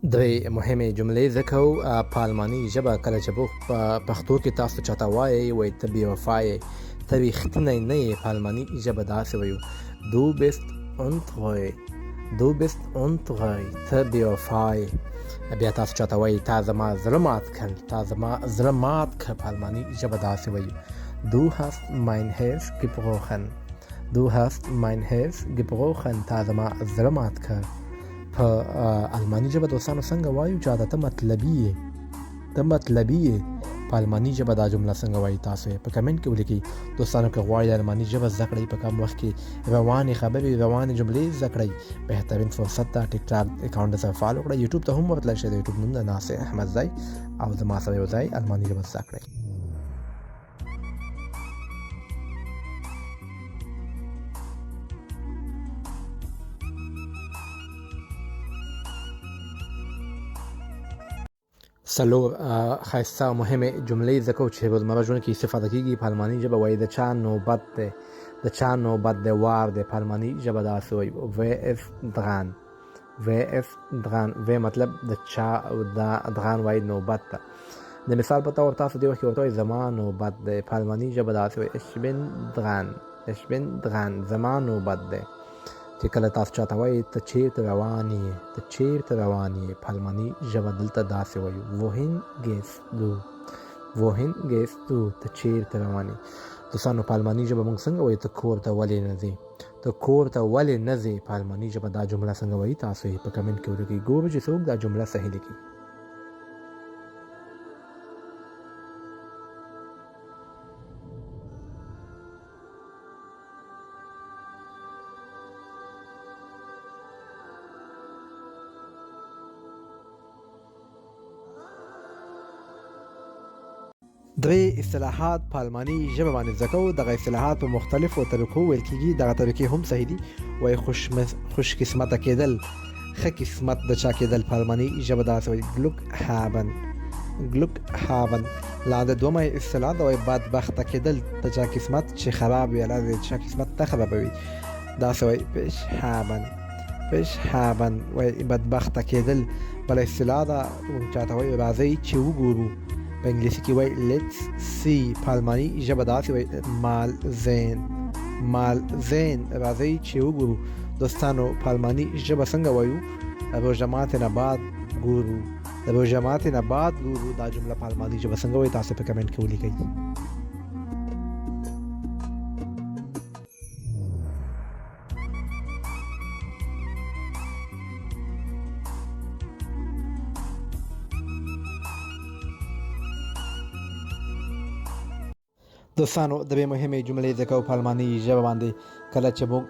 درې مهمې جملې ذکر په الماني ژبه کله چې په پښتو کې تاسو چاته وایي ته بې وفا یې، ته رښتینی نه یې. په الماني ژبه داسې وایو Du bist untreu. Du bist untreu. ته بې وفا یې. بیا تاسو چاته وایي تا زما زړه مات کړ، تا زما زړه مات کړ. په الماني ژبه داسې وایو Du hast mein Herz gebrochen. Du hast mein Herz gebrochen. تا زما زړه مات کړ. په الماني ژبه دوستانو څنګه وایو چې ته مطلبي یې، ته مطلبي یې. په الماني ژبه دا جمله څنګه وایي تاسو په کمنټ کې ولیکئ. دوستانو که غواړئ د الماني ژبه زده کړئ په کم وخت کې روانې خبرې روانې جملې زده کړئ، بهترین فرصت ده ټیک ټاک اکاونټ سره فالو کړئ. یوټیوب ته هم ورتلی شئ، د یوټیوب نوم د ناصر احمد ځای او زما سره یو ځای الماني ژبه زده کړئ. څلور ښایسته او مهمې جملې ذکر چې روزمره ژوند کې استفاده کیږي په الماني ژبه وایي د چا نوبت دی، د چا نوبت دی، وار دی. په الماني ژبه داسې وایي wer ist dran. wer ist dran. wer مطلب د چا او دا dran وایي نوبت ته. د مثال په طور تاسو دې وخت کې ورته وایي زما نوبت دی. په الماني ژبه داسې وایي ich bin dran. ich bin dran. زما نوبت دی. چې کله تاسو چاته وایي ته چیرته روان یې، ته چیرته روان یې. په الماني ژبه دلته داسې وایو wohin gehst du. wohin gehst du. ته چیرته روان یې. دوستانو په الماني ژبه موږ څنګه وایو ته کور ته ولې نه ځې، ته کور ته ولې نه ځې. په الماني ژبه دا جمله څنګه وایي تاسو یې په کمنټ کې ولیکئ. ګورو چې څوک دا جمله صحیح لیکي. درې اصطلاحات په الماني ژبه باندې زده کوو. دغه اصطلاحات په مختلفو طریقو ویل کېږي. دغه طریقې هم صحیح دي. وایي خوش قسمته کېدل، ښه قسمت د چا کېدل. په الماني ژبه داسې وایي glück haben. glück haben. لاندې دومه اصطلاح ده وایي بدبخته کېدل، د چا قسمت چې خراب وي الله دې چا قسمت ته خرابوي. داسې وایي pech haben. pech haben وایي بدبخته کېدل. بله اصطلاح ده چاته وایي راځئ چې وګورو. په انګلیسي کې وایي let's see. په الماني ژبه داسې وایي mal sehen. mal sehen. راځئ چې وګورو. دوستانو په الماني ژبه څنګه وایو روژه ماتې نه بعد ګورو. روژه ماتې نه بعد ګورو. دا جمله په الماني ژبه څنګه وایي تاسو په کمنټ کې ولیکئ. دوستانو درې مهمې جملې ذکر په الماني ژبه باندې. کله چې موږ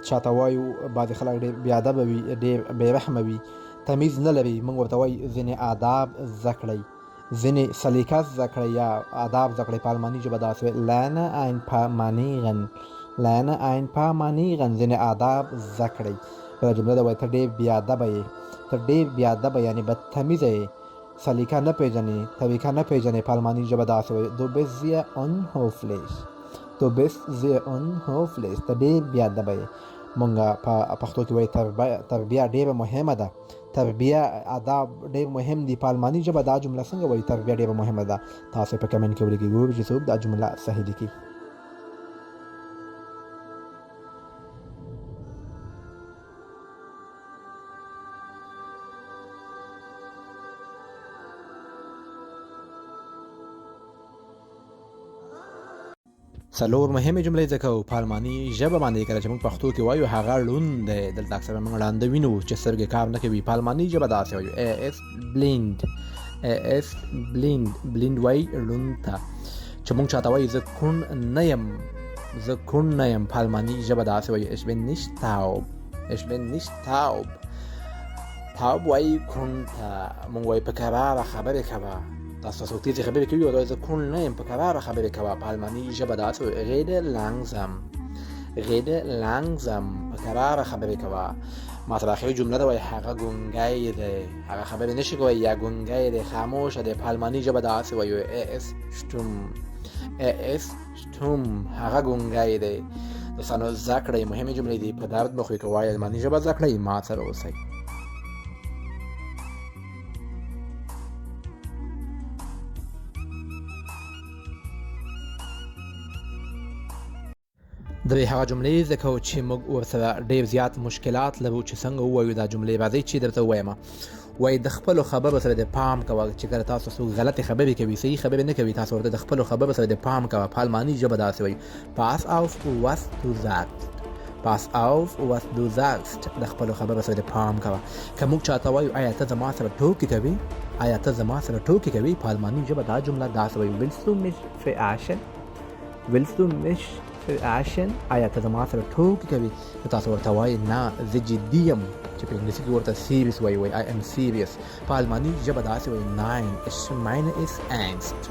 چاته وایو بعضې خلک ډېر بېادبه وي، ډېر بېرحمه وي، تمیز نه لري، موږ ورته وایي ځینې آداب زده کړئ، ځینې سلیقه زده کړئ یا آداب زده کړئ. په الماني ژبه داسې وایي lerne ein paar Manieren. lerne ein paar Manieren. ځینې آداب زده کړئ. بله جمله ده وایي ته ډېر بېادبه یې، ته ډېر بېادبه یعنې بدتمیزه یې، سلیقه نه پیژنې، طریقه نه پیژنې. په الماني ژبه داسې وایي du bist sehr unhöflich. du bist sehr unhöflich. ته ډېر بېادبه یې. مونږ په پښتو کې وایي تربیه ډېره مهمه ده، تربیه آداب ډېر مهم دي. په الماني ژبه دا جمله څنګه وایي تربیه ډېره مهمه ده. تاسو په کمنټ کې ولیکئ. ګورو چې څوک دا جمله صحیح لیکي. څلور مهمې جملې زده کوو په الماني ژبه باندې. کله چې موږ پښتو کې وایو هغه ړوند دی، دلته اکثره موږ ړانده وینو چې سترګې کار نه کوي. په الماني ژبه داسې وایو er ist blind. er ist blind. blind وایي ړوند ته. چې موږ چاته وایي زه کوڼ نه یم، زه کوڼ نه یم. په الماني ژبه داسې وایو ich bin nicht taub. ich bin nicht taub. taub وایي کوڼ ته. موږ وایي په کراره خبرې کوه، تاسو څوک تیزې خبرې کوي او زه کوڼ نه یم، په کراره خبرې کوه. په الماني ژبه داسې وایي rede langsam. rede langsam. په کراره خبرې کوه. ما سره اخري جمله ده وایي هغه ګونګی دی، هغه خبرې نشي کولی یا ګونګی دی، خاموشه دی. په الماني ژبه داسې وایي er ist stumm. er ist stumm. هغه ګونګی دی. دوستانو زده کړئ، مهمې جملې دي. په درد مخ وي که وایي الماني ژبه زده کړئ. ما سره اوسئ. د هغه جملې ځکه چې موږ ورسره ډېر زیات مشکلات لرو چې څنګه ووایو دا جملې راځي چې درته ووایم وایي د خپلو خبرو سره د پام کوه چې کله تاسو څوک غلطې خبرې کوي صحیح خبرې نه کوي تاسو ورته د خپلو خبرو سره د پام کوه په الماني ژبه داسې وایي pass auf was du sagst pass auf was du sagst د خپلو خبرو سره د پام کوه که موږ چاته وایو آیا ته زما سره ټوکې کوي آیا ته زما سره ټوکې کوي په الماني ژبه دا جمله داسې وایي willst du mich verarschen willst du mich verarschen آیا ته زما سره ټوکې کوي که تاسو ورته وایي نه زه جدي یم چې په انګلیسي کې ورته سیریس وایي I am serious په الماني ژبه داسې وایي nein ich meine es ernst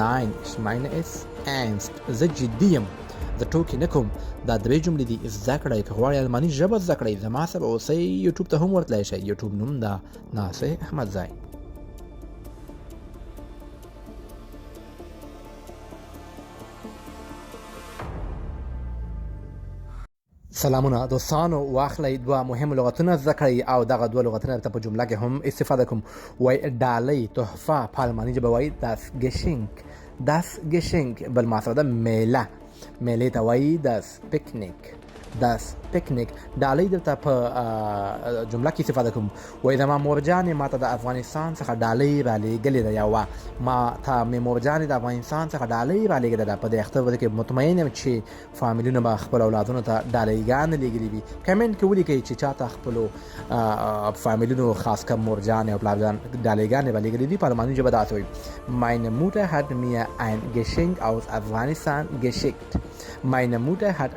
nein ich meine es ernst زه جدي یم زه ټوکې نه کوم دا درې جملې دي زده کړئ که غواړئ الماني ژبه زده کړئ زما سره اوسئ یوټیوب ته هم ورتلی شئ یوټیوب نوم دا ناصح احمدزی سلامونه دوستانو واخلئ دوه مهم لغتونه زده کړئ او دغه دوه لغتونه درته په جمله کې هم استفاده کوم وایي ډالۍ تحفه په الماني ژبه وایي das Geschenk بل معصره ده میلې ته وایي das Picknick ډالۍ دلته په جمله کې استفاده کوم وایي زما مورجانې ما ته د افغانستان څخه ډالۍ رالیږلې ده یا ما ته مې مورجانې د افغانستان څخه ډالۍ رالیږلې ده په دې اختر ورځ کې مطمئن یم چې فامیلونه به خپل اولادونو ته ډالۍ لیږلي وي کمنټ کې ولیکئ چې چاته خپلو فامیلونو خاص کر مورجانې او پلارجان ډالۍ رالیږلې دي په الماني ژبه داسې وایي meine Mutter hat mir ein Geschenk aus Afghanistan geschickt meine Mutter hat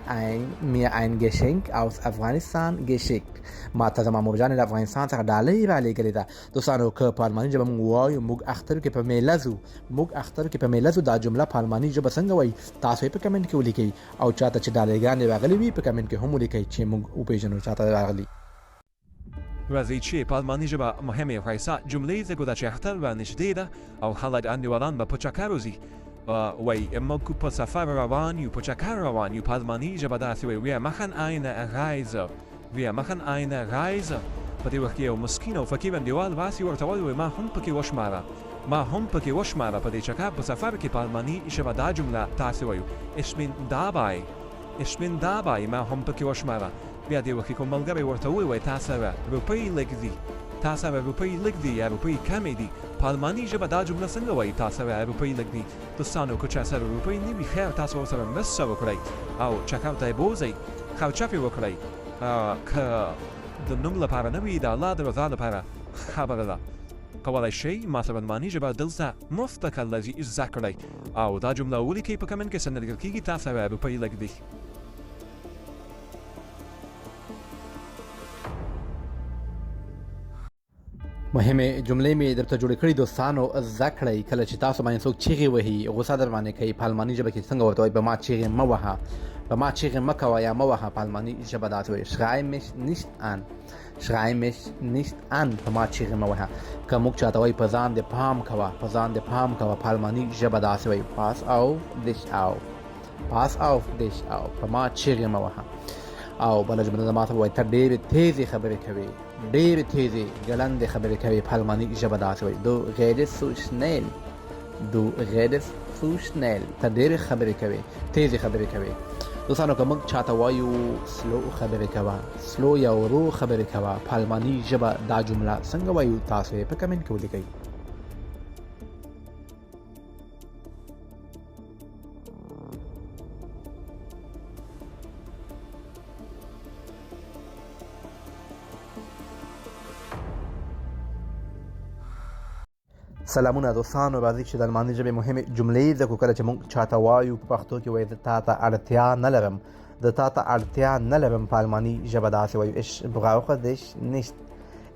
mir ein Geschenk aus Afghanistan geschickt ما ته زما مورجانې د افغانستان څخه ډالۍ رالیږلې ده دوستانو که په الماني ژبه موږ وایو موږ اختر کې په میله ځو دا جمله په الماني ژبه څنګه وایي تاسو یې په کمنټ کې ولیکئ او چاته چې ډالۍ راغلي وي په کمنټ کې هم ولیکئ چې موږ وپېژنو چاته راغلي راځئ چې په الماني ژبه مهمې ښایسته جملې زده کړو چې اختر را نږدې ده او خلک انډیوالان به په چکر وځي وایي موږ په سفر روان یو په چکر روان یو په الماني ژبه داسې وایي wir machen eine Reise په دې وخت کې یو مسکین او فقیر انډیوال واسي ورته وایي ما هم پکې وشماره په دې چکر په سفر کې په الماني ژبه دا جمله تاسې وایو ich bin dabei ما هم پکې وشماره بیا دې وخت کې کوم ملګری ورته وایي تا سره روپۍ لږ دي یا روپۍ کمې دي په الماني ژبه دا جمله څنګه وایي تا سره روپۍ لږ دي دوستانو که چا سره روپۍ نه وي خیر تاسو ورسره مرسته وکړئ او چکر ته یې بوځئ خرچه پرې وکړئ که د نوم لپاره نه وي د الله د رضا لپاره خبره ده کولی شئ ما سره الماني ژبه دلته مفته کړئ زده کړئ او دا جمله ولیکئ په کمنټ کې څنګه لیکل کېږي تا سره روپۍ لږ دي مهمه جملې مې درته جوړې کړې دوستانو زده کړئ کله چې تاسو باندې څوک چیغې وهي غوسه در باندې کوي په الماني ژبه کې څنګه ورته وایي په ما چیغې مه وهه په ما چیغې مه کوه یا مه وهه په الماني ژبه داسې وایي schrei mich nicht an په ما چیغې مه وهه که موږ چاته وایي په ځان دې پام کوه په الماني ژبه داسې وایي pass auf dich auf په ما چیغې مه وهه او بله جمله زما ته وایي ته ډېرې تیزې خبرې کوي ګړندې خبرې کوي په الماني ژبه داسې وایي du redest zu schnell ته ډېرې خبرې کوي تیزې خبرې کوي دوستانو که موږ چاته وایو سلو یا ورو خبرې کوه په الماني ژبه دا جمله څنګه وایو تاسو یې په کمنټ کې ولیکئ سلامونه دوستانو راځئ چې د الماني ژبې مهمې جملې زده کړو کله چې موږ چاته وایو په پښتو کې وایي زه تا ته اړتیا نه لرم په الماني ژبه داسې وایو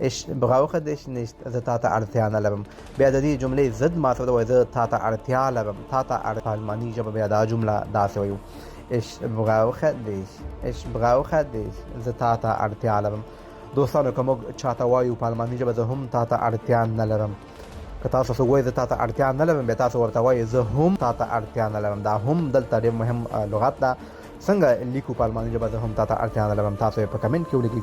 ich brauche dich nicht زه تا ته اړتیا نه لرم بیا د دې جملې ضد ماته وایي زه تا ته اړتیا لرم په الماني ژبه بیا دا جمله داسې وایو ich brauche dich زه تا ته اړتیا لرم دوستانو که موږ چاته وایو په الماني ژبه زه هم تا ته اړتیا نه لرم که تاسو څوک وایي زه تا ته اړتیا نه لرم بیا تاسو ورته وایي زه هم تا ته اړتیا نه لرم دا هم دلته ډېر مهم لغت ده څنګه لیکو په الماني ژبه زه هم تا ته اړتیا نه لرم تاسو یې په کمنټ کې ولیکئ